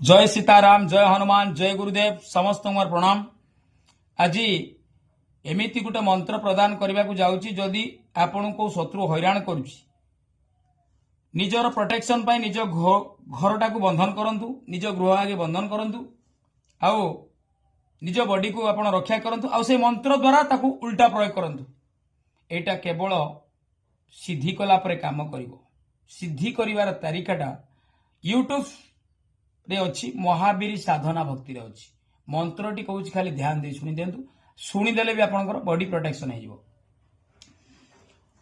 जय सीताराम, जय हनुमान, जय गुरुदेव समस्त मोर प्रणाम। आज एमिति गोटे मंत्र प्रदान करने को जाऊँगी। जदि आपण को शत्रु हैरान करुच्ची निजर प्रोटेक्शन पाई निज घरटा को बंधन करंतु, निज गृह आगे बंधन करंतु, आउ निज बॉडी को आपण रक्षा करंतु, आउ से मंत्र द्वारा ताकू उल्टा प्रयोग करंतु। एटा केवल सिद्धि कला परे काम करिवो। सिद्धि करिवार तारिकाटा यूट्यूब रे अछि, महावीर साधना भक्ति रे अछि। मंत्रटी कहूँ खाली ध्यान दे शुणी दिंतु, शुणीदेले भी आपंकर बॉडी प्रोटेक्शन हो।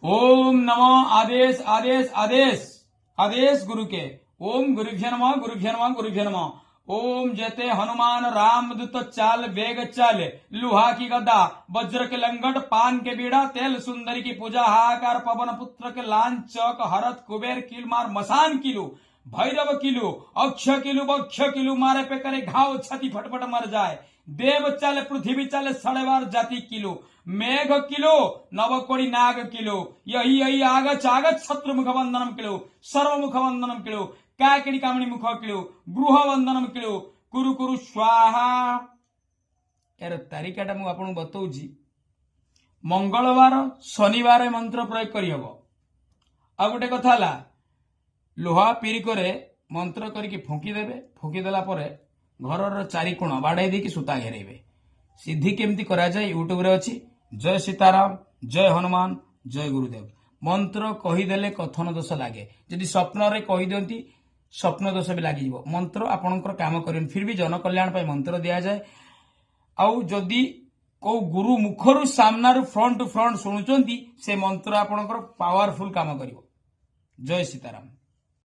ओम नमो आदेश आदेश आदेश आदेश गुरु के। ओम गुरुभ्य नमः गुरुभ्य नमः गुरुभ्य नमः। ओम जते हनुमान राम दूत चाल बेग चाल, लुहा की गदा वज्र के लंगट पान के बीड़ा, तेल सुंदरी की पूजा हाकार, पवन पुत्र के लांचक हरत कुबेर किल मार मसान किलु, भैरव किलु अक्ष किलु बक्ष किलु, मारे पे करे घाव छाती फटफट मर जाए। देव चाले पृथ्वी चाले 12.5 जाति किलो, मेघ किलो नवकोड़ी नाग किलो, यही यही आगच आगच शत्रु मुख वंदनम किलो, सर्व मुख वंदनम किलो, काकड़ी कामणी मुख किलो, गृह वंदनम किलो, कुरु कुरु स्वाहा। यार तारिकाटा मु आपन बतौची। मंगलवार शनिवार मंत्र प्रयोग करी हबो। आ गोटे कथा हला, लोहा पीरिकरे मंत्र करके फुंकी देबे। फुंकी देला परे घर चारिकोण बाढ़ाई देकी सूता घेरेबे। सिद्धि केमती करा जाए यूट्यूब रे अछि। जय सीताराम, जय हनुमान, जय गुरुदेव। मंत्र कहीदेले कथन दोष लागे। यदि स्वप्न रे कही दियंती स्वप्न दोष भी लागी जीवो। मंत्र आपनकर काम करिन, फिर भी जन कल्याण पाई मंत्र दिया जाए। आउ जदि को गुरु मुखरु सामनारु फ्रंट टू फ्रंट शुणुचंती, से मंत्र आपनकर पावरफुल काम करिवो। जय सीताराम।